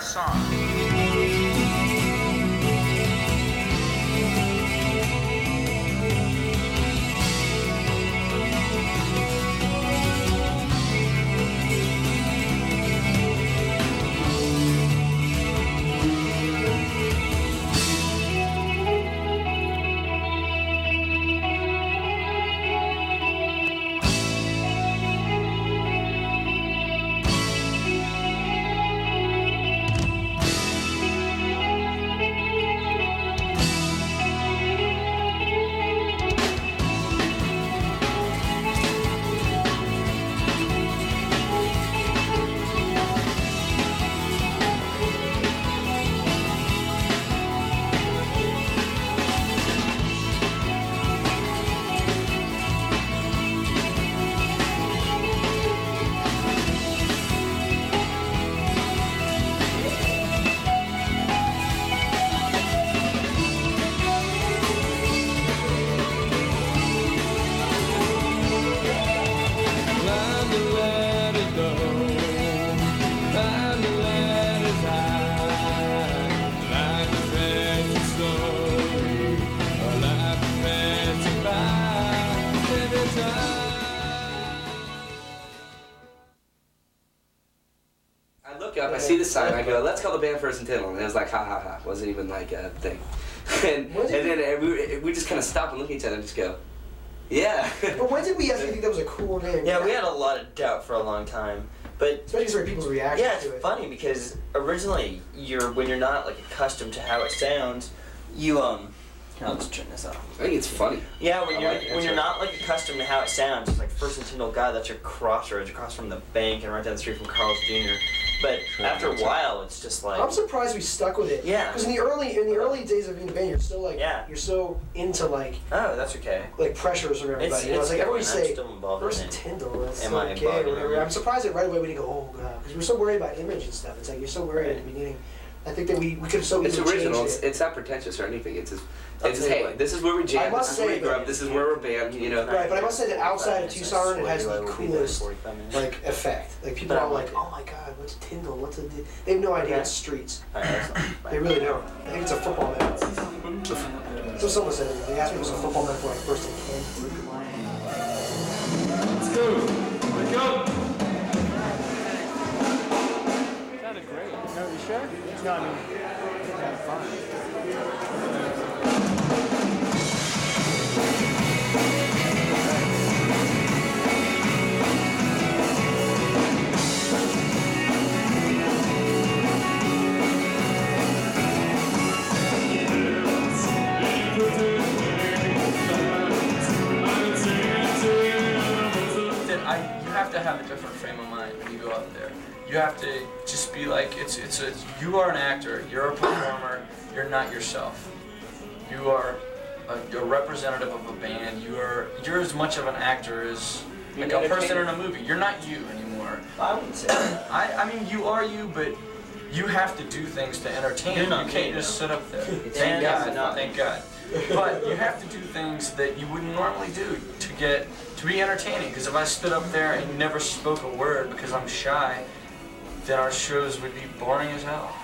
song. I see the sign, I go, let's call the band first and Tyndall. And it was like, ha ha ha. Wasn't even like a thing. and then we just kind of stop and look at each other and just go, yeah. But when did we actually think that was a cool name? Yeah, we had a lot of doubt for a long time. But especially because of people's reaction to it. Yeah, it's funny because originally, when you're not like accustomed to how it sounds, you I'll just turn this off. I think it's funny. Yeah, when you're not like accustomed to how it sounds, it's like First and Tyndall, God, that's your crossroads across from the bank and right down the street from Kraus Jr. But after a while, it's just like I'm surprised we stuck with it. Yeah. Because in the early days of being a band, you're still like you're so into like that's okay. Like pressures from everybody. It's like everybody say First and Tyndall. That's Am I okay. Whatever. I'm surprised that right away we didn't go, oh god, because we're so worried about image and stuff. It's like you're so worried at the beginning. I think that we could have so easily changed it. It's original. It's not pretentious or anything. It's just hey, this is where we jam. This is where we grew up. This is where we're band. You know. Right, but I must say that outside of Tucson, it has the coolest like effect. Like people are like, oh my god, what's Tyndall? What's a? They have no idea it's streets. They really don't. I think it's a football metaphor. So someone said it. They asked me if it was a football metaphor like first and 10. Let's go. Let's go. Sounded great. No, you sure? No, I mean, yeah, fine. You have to have a different frame of mind when you go out there. You have to just be like, you are an actor, you're a performer, you're not yourself. You are a representative of a band, you're as much of an actor as like a person in a movie. You're not you anymore. I wouldn't say that. I mean, you are you, but you have to do things to entertain. You can't just sit up there. Thank God, thank God. But you have to do things that you wouldn't normally do to be entertaining. Because if I stood up there and never spoke a word because I'm shy, then our shows would be boring as hell.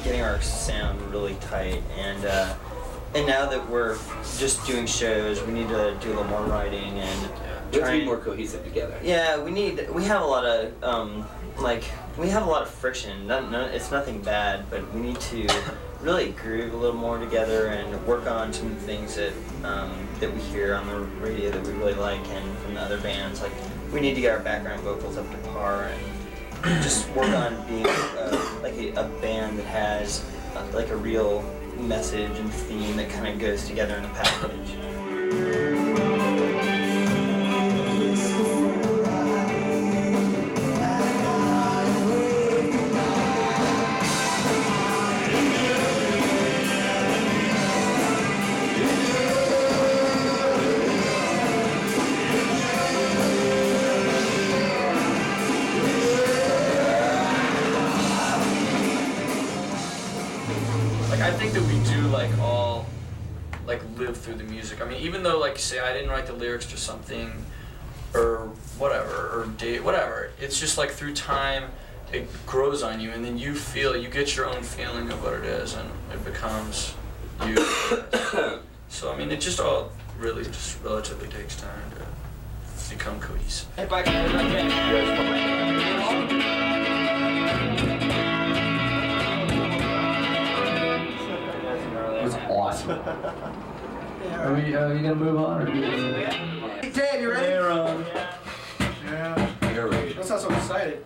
Getting our sound really tight, and now that we're just doing shows, we need to do a little more writing and try to be more cohesive together. Yeah, we have a lot of friction. It's nothing bad, but we need to really groove a little more together and work on some of the things that we hear on the radio that we really like and from the other bands. Like we need to get our background vocals up to par and just work on being a band that has like a real message and theme that kind of goes together in a package. like I think that we do like all like live through the music. I mean, even though like say I didn't write the lyrics to something or whatever or date whatever, it's just like through time it grows on you, and then you get your own feeling of what it is, and it becomes you. So I mean, it just all really just relatively takes time to become cohesive. Hey, back here. It was awesome. Are we gonna move on? Or Hey, Dave, you ready? Yeah. You're ready. Don't sound so excited.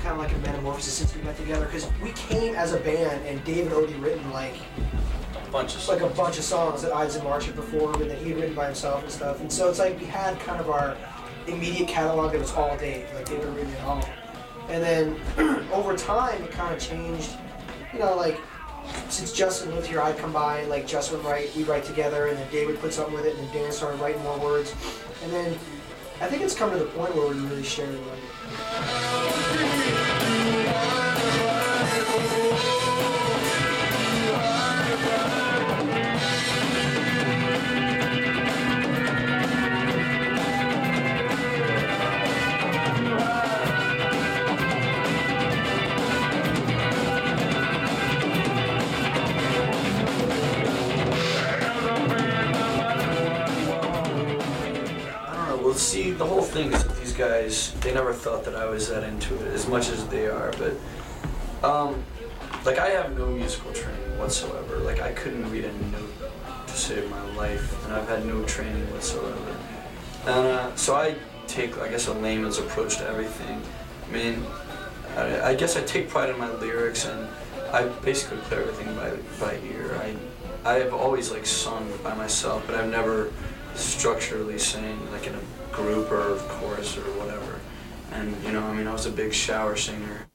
Kind of like a metamorphosis since we got together, because we came as a band and Dave had already written like a bunch of songs that Ides and March had performed and that he had written by himself and stuff, and so it's like we had kind of our immediate catalog that was all Dave, like Dave had written it all, and then over time it kind of changed, you know, like since Justin lived here I'd come by and like Justin would write, we'd write together, and then Dave would put something with it, and then Dan started writing more words, and then I think it's come to the point where we really share it. See, the whole thing is that these guys, they never thought that I was that into it as much as they are, but like I have no musical training whatsoever. Like I couldn't read a note to save my life, and I've had no training whatsoever. And so I take, I guess, a layman's approach to everything. I mean, I guess I take pride in my lyrics, and I basically play everything by ear. I've always like sung by myself, but I've never structurally sang like in a group or chorus or whatever. And you know, I mean, I was a big shower singer.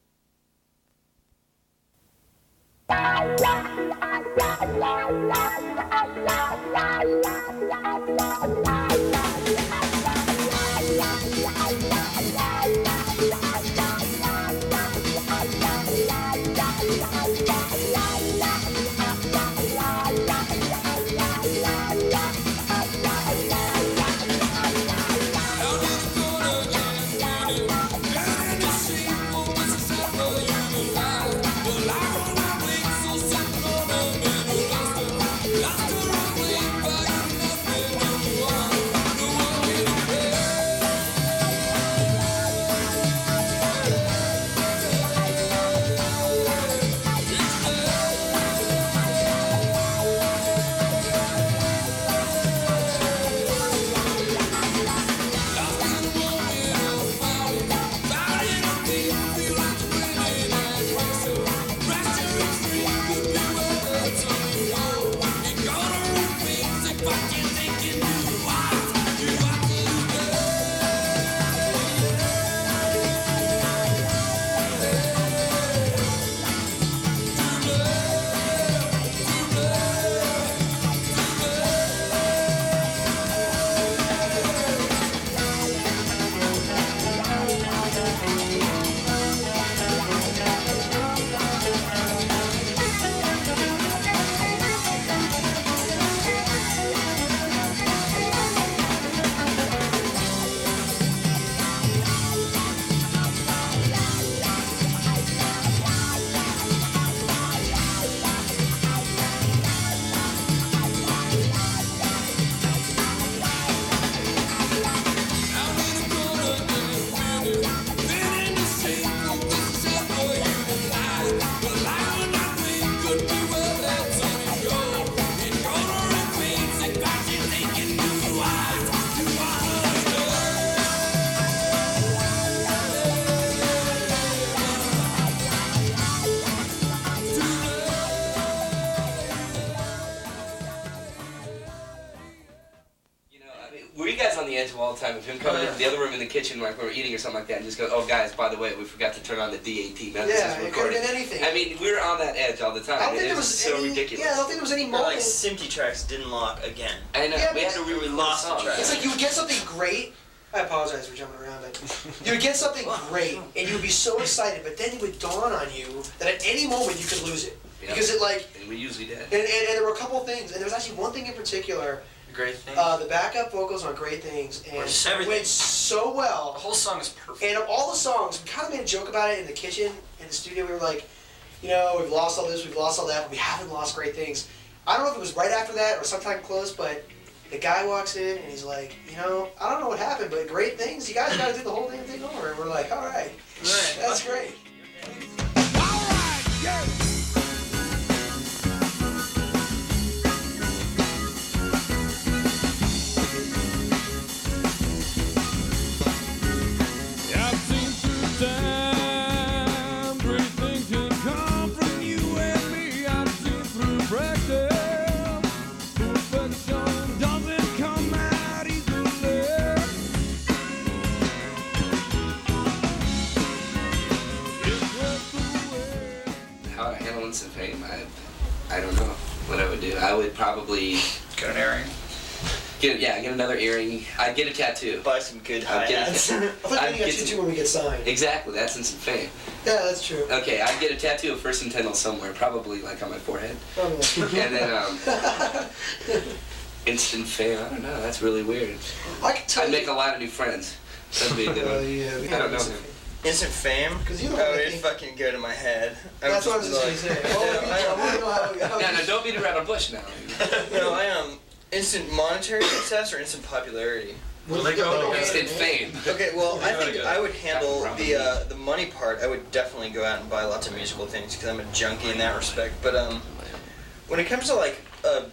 all the time of him coming into the other room in the kitchen, like when we're eating or something like that, and just go, "Oh, guys, by the way, we forgot to turn on the DAT." Now Yeah, it could have been anything. I mean, we were on that edge all the time. I don't think there was was so any. ridiculous. Yeah, I don't think there was any Or moment. like Simpty tracks didn't lock again. I know. Yeah, we had to we re-record lost the songs. track. It's like you would get something great. I apologize for jumping around, but you would get something great, and you would be so excited, but then it would dawn on you that at any moment you could lose it. Yep. Because it like, And we usually did. and there were a couple of things, and there was actually one thing in particular. Great thing. The backup vocals on Great Things, and it went so The well. whole song is perfect. And of all the songs, we kind of made a joke about it in the kitchen, in the studio. We were like, you know, we've lost all this, we've lost all that, but we haven't lost Great Things. I don't know if it was right after that or sometime close, but the guy walks in and he's like, you know, I don't know what happened, but Great Things, you guys got to do the whole damn thing over. And we're like, all right, that's great. How would I handle instant fame? I don't know what I would do. I would probably Get an earring. get another earring. I'd get a tattoo. Buy some good I'd get hi-hats. I thought I'd we got get you some- two when we get signed. Exactly, that's instant fame. Yeah, that's true. Okay, I'd get a tattoo of First and Tyndall somewhere, probably like on my forehead. And then instant fame. I don't know. That's really weird. I can tell I'd you. make a lot of new friends. That'd be a good one. Yeah, we I don't know. Instant fame? 'Cause you Oh, don't it'd think- fucking go to my head. That's what I was just gonna say. Oh, I want to know how. No, don't beat around the bush now. No, I am. Instant monetary success or instant popularity? Well, they go Instant fame. Okay, well, I Really think good. I would handle Captain the money part. I would definitely go out and buy lots of musical things because I'm a junkie in that respect. But when it comes to like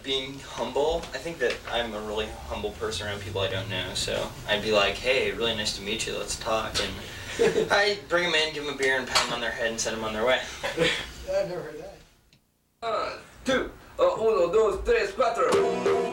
being humble, I think that I'm a really humble person around people I don't know. So I'd be like, hey, really nice to meet you. Let's talk. And I bring them in, give them a beer, and pat them on their head and send them on their way. I've never heard that. 1, 2, 1, 2, 3, 4.